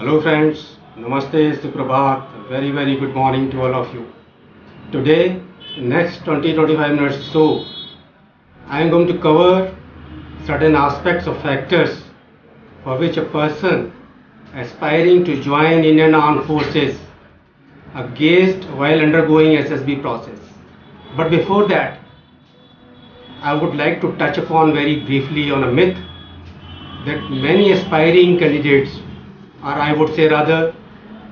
Hello friends, Namaste, Suprabhat, very good morning to all of you. Today, next 20-25 minutes so, I am going to cover certain aspects of factors for which a person aspiring to join Indian Armed Forces are gauged while undergoing SSB process. But before that, I would like to touch upon very briefly on a myth that many aspiring candidates, or I would say rather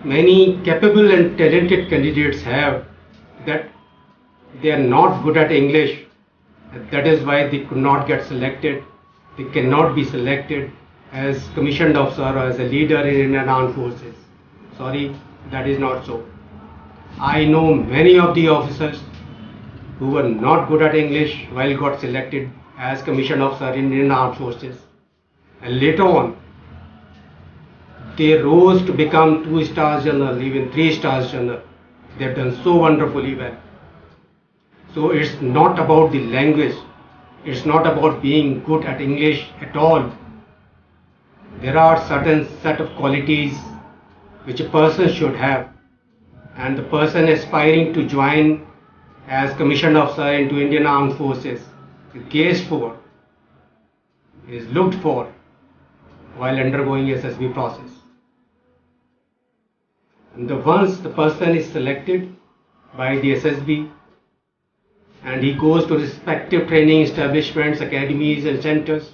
many capable and talented candidates have, that they are not good at English, and that is why they could not get selected, they cannot be selected as commissioned officer or as a leader in Indian Armed Forces. Sorry, that is not so. I know many of the officers who were not good at English while got selected as commissioned officer in Indian Armed Forces, and later on they rose to become 2-star general, even 3-star general. They have done so wonderfully well. So it's not about the language, it's not about being good at English at all. There are certain set of qualities which a person should have, and the person aspiring to join as commissioned officer into Indian Armed Forces is gauged for, is looked for while undergoing SSB process. And once the person is selected by the SSB and he goes to respective training establishments, academies and centers,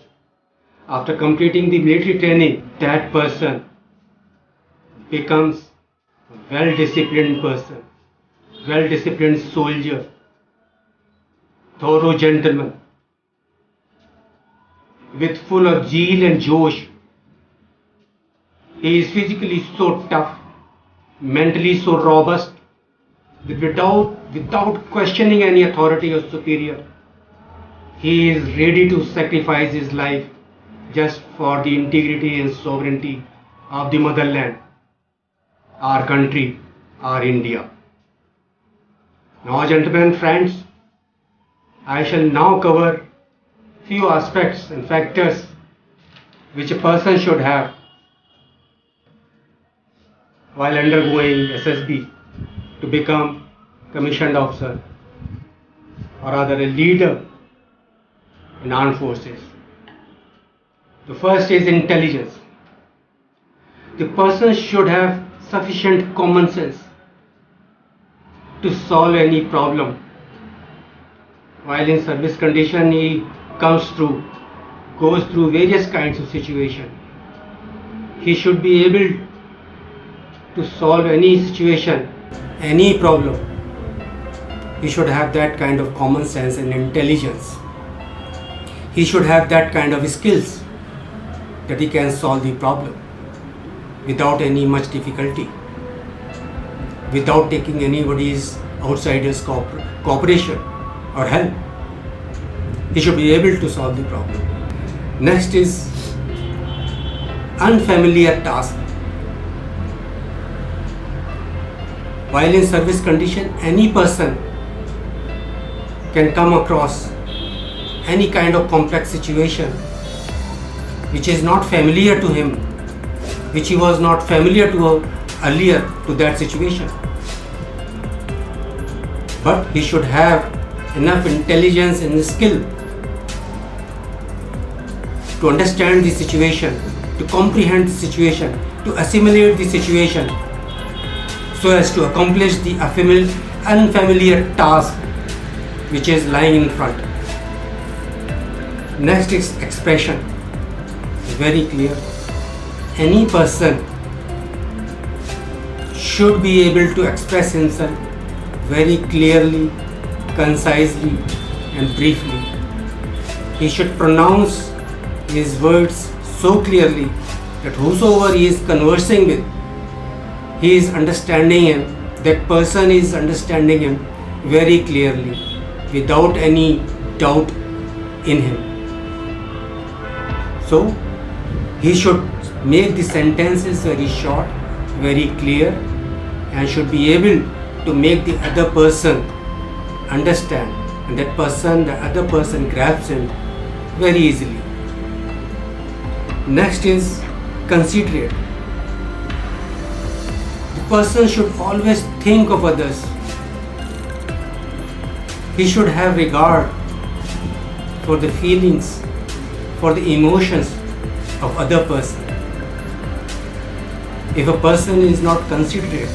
after completing the military training, that person becomes a well-disciplined person, well-disciplined soldier, thorough gentleman, with full of zeal and josh. He is physically so tough, mentally so robust, that without questioning any authority or superior, he is ready to sacrifice his life just for the integrity and sovereignty of the motherland, our country, our India. Now, gentlemen, friends, I shall now cover few aspects and factors which a person should have while undergoing SSB to become commissioned officer, or rather a leader in armed forces. The first is intelligence. The person should have sufficient common sense to solve any problem. While in service condition, he goes through various kinds of situation. He should be able to solve any situation, any problem. He should have that kind of common sense and intelligence. He should have that kind of skills that he can solve the problem without any much difficulty, without taking anybody's outsider's cooperation or help. He should be able to solve the problem. Next is unfamiliar task. While in service condition, any person can come across any kind of complex situation which is not familiar to him, which he was not familiar to earlier to that situation. But he should have enough intelligence and skill to understand the situation, to comprehend the situation, to assimilate the situation, so as to accomplish the unfamiliar task which is lying in front. Next is expression. Very clear. Any person should be able to express himself very clearly, concisely and briefly. He should pronounce his words so clearly that whosoever he is conversing with, he is understanding him, that person is understanding him very clearly, without any doubt in him. So, he should make the sentences very short, very clear, and should be able to make the other person understand, and the other person grabs him very easily. Next is considerate. person should always think of others. He should have regard for the feelings, for the emotions of other person. If a person is not considerate,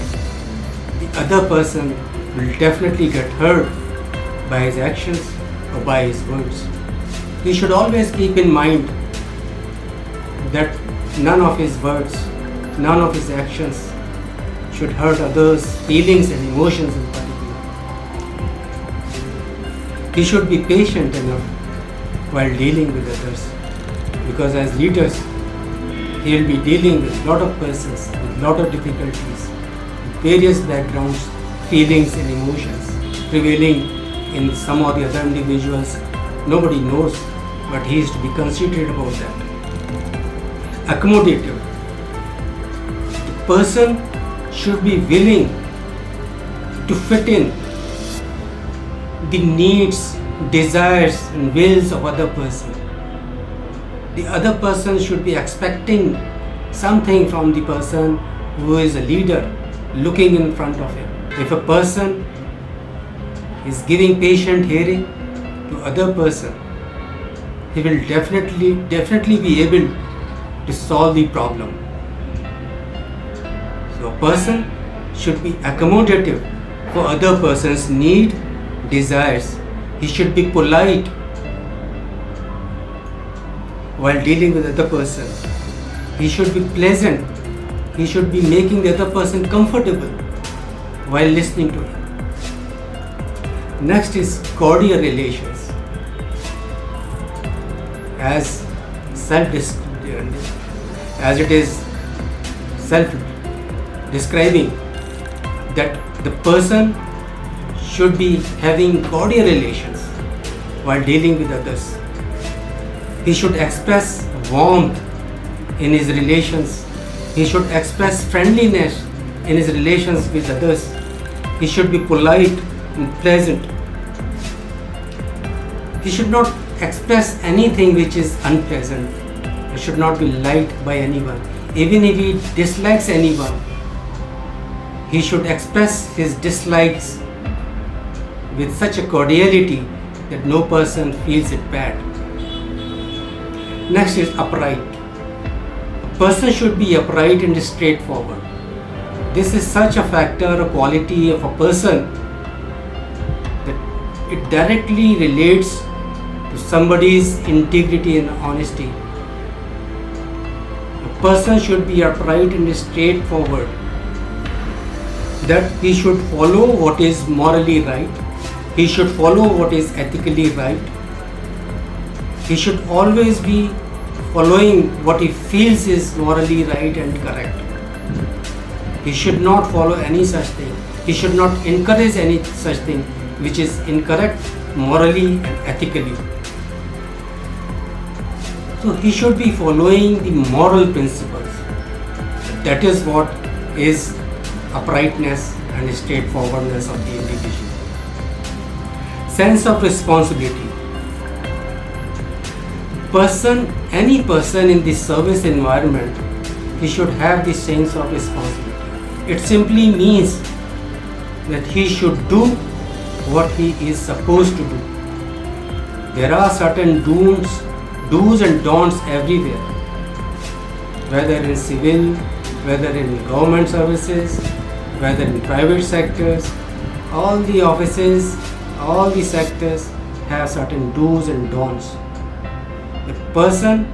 the other person will definitely get hurt by his actions or by his words. He should always keep in mind that none of his words, none of his actions should hurt others' feelings and emotions in particular. He should be patient enough while dealing with others, because as leaders, he will be dealing with a lot of persons, with a lot of difficulties, with various backgrounds, feelings and emotions prevailing in some or the other individuals. Nobody knows, but he is to be considerate about that. Accommodative. The person should be willing to fit in the needs, desires and wills of other person. The other person should be expecting something from the person who is a leader looking in front of him. If a person is giving patient hearing to other person, he will definitely be able to solve the problem. So a person should be accommodative for other person's need, desires. He should be polite while dealing with other person. He should be pleasant. He should be making the other person comfortable while listening to him. Next is cordial relations. As it is self-describing, that the person should be having cordial relations while dealing with others. He should express warmth in his relations. He should express friendliness in his relations with others. He should be polite and pleasant. He should not express anything which is unpleasant. He should not be liked by anyone. Even if he dislikes anyone, he should express his dislikes with such a cordiality that no person feels it bad. Next is upright. A person should be upright and straightforward. This is such a factor, a quality of a person, that it directly relates to somebody's integrity and honesty. A person should be upright and straightforward, that he should follow what is morally right. He should follow what is ethically right. He should always be following what he feels is morally right and correct. He should not follow any such thing. He should not encourage any such thing which is incorrect morally and ethically. So he should be following the moral principles. That is what is uprightness and straightforwardness of the individual. Sense of responsibility. Any person in the service environment, he should have this sense of responsibility. It simply means that he should do what he is supposed to do. There are certain do's and don'ts everywhere, whether in civil, whether in government services, whether in private sectors. All the offices, all the sectors have certain do's and don'ts. The person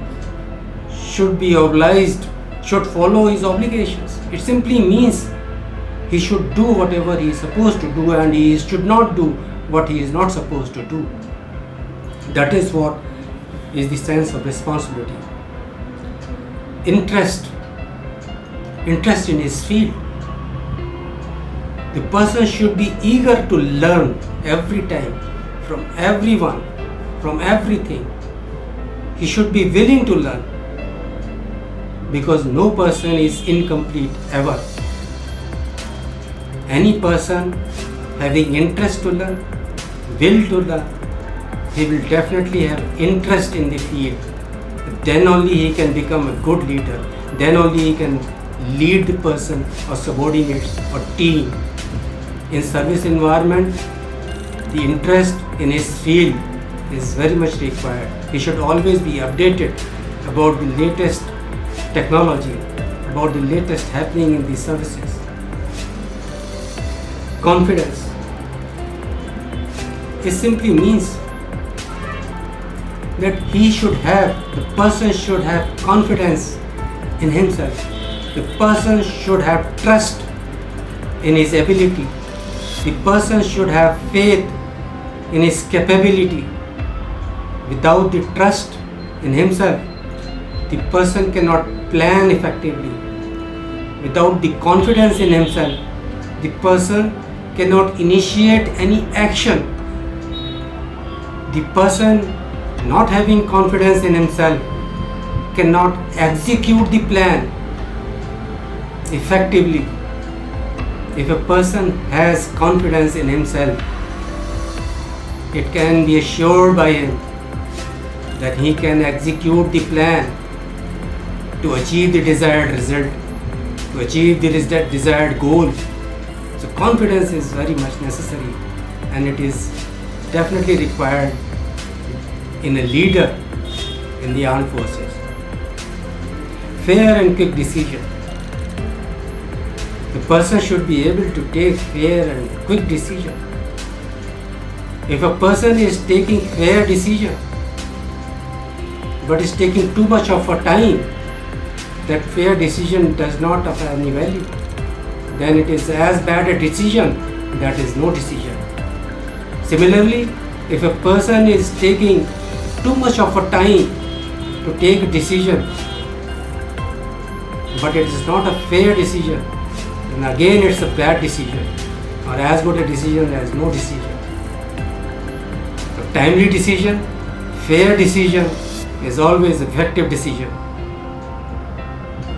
should be obliged, should follow his obligations. It simply means he should do whatever he is supposed to do and he should not do what he is not supposed to do. That is what is the sense of responsibility. Interest in his field. The person should be eager to learn every time from everyone, from everything. He should be willing to learn, because no person is incomplete ever. Any person having interest to learn, will to learn, he will definitely have interest in the field. Then only he can become a good leader. Then only he can lead the person or subordinates or team. In service environment, the interest in his field is very much required. He should always be updated about the latest technology, about the latest happening in the services. Confidence. It simply means that the person should have confidence in himself. The person should have trust in his ability. The person should have faith in his capability. Without the trust in himself, the person cannot plan effectively. Without the confidence in himself, the person cannot initiate any action. The person not having confidence in himself cannot execute the plan effectively. If a person has confidence in himself, it can be assured by him that he can execute the plan to achieve the desired result, to achieve the desired goal. So confidence is very much necessary, and it is definitely required in a leader in the armed forces. Fair and quick decision. The person should be able to take fair and quick decision. If a person is taking fair decision but is taking too much of a time, that fair decision does not have any value. Then it is as bad a decision that is no decision. Similarly, if a person is taking too much of a time to take a decision but it is not a fair decision, then again it's a bad decision, or as good a decision as no decision. A timely decision, fair decision is always effective decision.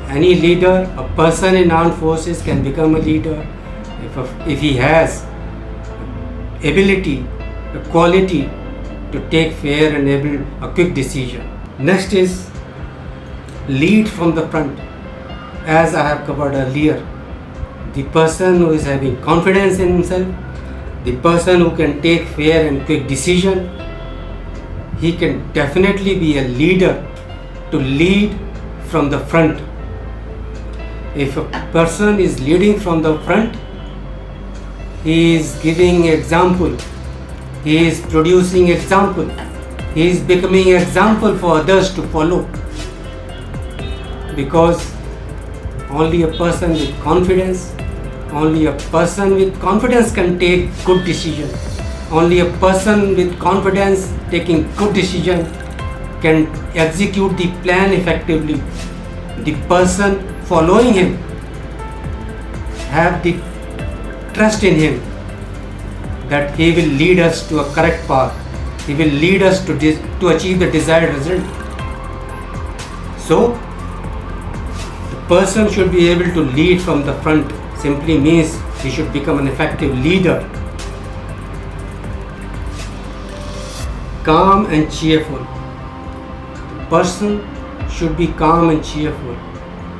Any leader, a person in armed forces can become a leader if he has ability, the quality to take fair and a quick decision. Next is lead from the front. As I have covered earlier, the person who is having confidence in himself, the person who can take fair and quick decision, he can definitely be a leader to lead from the front. If a person is leading from the front, he is giving example, he is producing example, he is becoming example for others to follow. Because only a person with confidence, can take good decision. Only a person with confidence taking good decision can execute the plan effectively. The person following him have the trust in him that he will lead us to a correct path. He will lead us to achieve the desired result. So, the person should be able to lead from the front. Simply means he should become an effective leader. Calm and cheerful. The person should be calm and cheerful,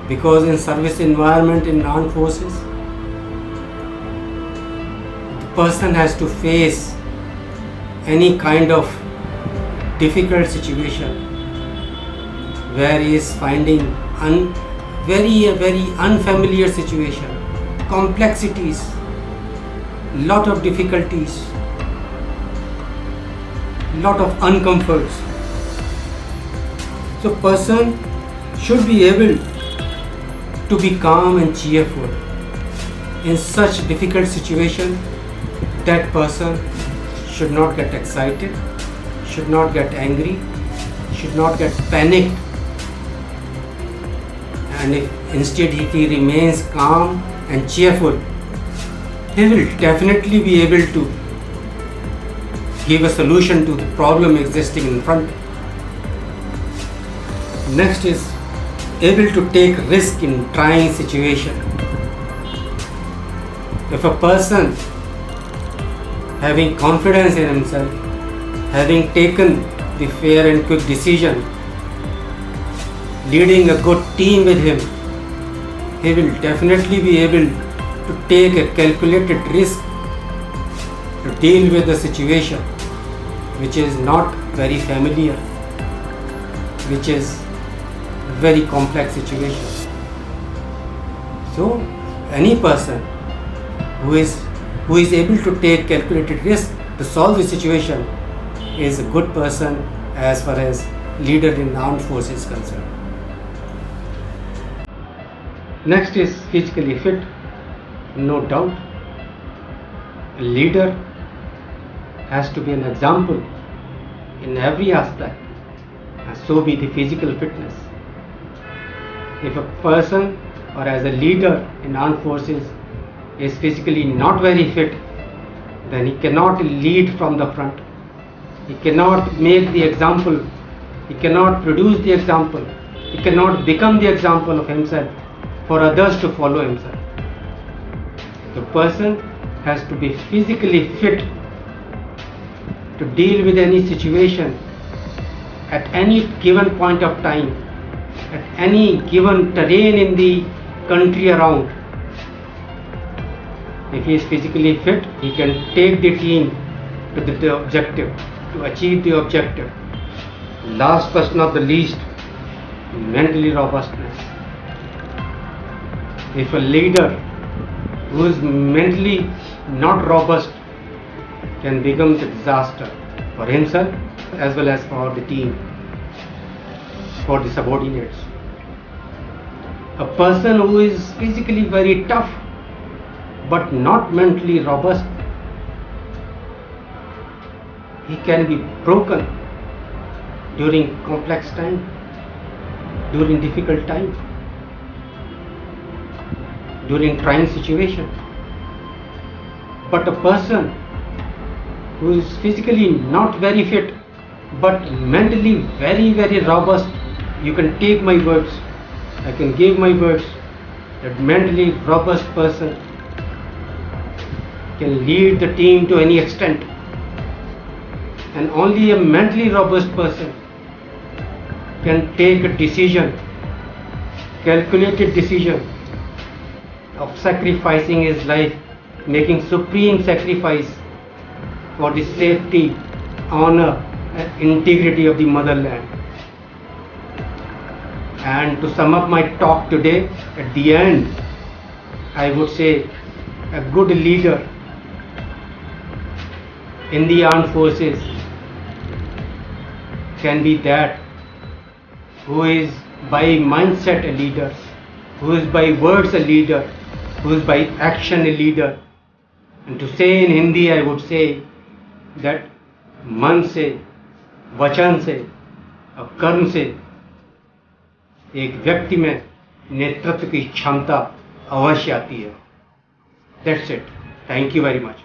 because in service environment in armed forces, the person has to face any kind of difficult situation where he is finding a very unfamiliar situation, complexities, lot of difficulties, lot of uncomforts. So person should be able to be calm and cheerful in such difficult situation. That person should not get excited, should not get angry, should not get panicked, and if he remains calm and cheerful, he will definitely be able to give a solution to the problem existing in front. Next is able to take risk in trying situation. If a person having confidence in himself, having taken the fair and quick decision, leading a good team with him, he will definitely be able to take a calculated risk to deal with the situation which is not very familiar, which is very complex situation. So any person who is able to take calculated risk to solve the situation is a good person as far as leader in armed forces is concerned. Next is physically fit. No doubt, a leader has to be an example in every aspect, and so be the physical fitness. If a person or as a leader in armed forces is physically not very fit, then he cannot lead from the front. He cannot make the example. He cannot produce the example. He cannot become the example of himself for others to follow himself. The person has to be physically fit to deal with any situation at any given point of time, at any given terrain in the country around. If he is physically fit, he can take the team to the objective, to achieve the objective. Last but not the least, mentally robustness. If a leader who is mentally not robust can become a disaster for himself as well as for the team, for the subordinates. A person who is physically very tough but not mentally robust, he can be broken during complex time, during difficult time, during trying situation. But a person who is physically not very fit but mentally very, very robust, you can take my words, I can give my words, that mentally robust person can lead the team to any extent. And only a mentally robust person can take a decision, calculated decision of sacrificing his life, making supreme sacrifice for the safety, honor and integrity of the motherland. And to sum up my talk today, at the end, I would say a good leader in the armed forces can be that who is by mindset a leader, who is by words a leader, who is by action a leader. And to say in Hindi, I would say that मन से, वचन से और कर्म से एक व्यक्ति में नेतृत्व की क्षमता अवश्य आती है. That's it. Thank you very much.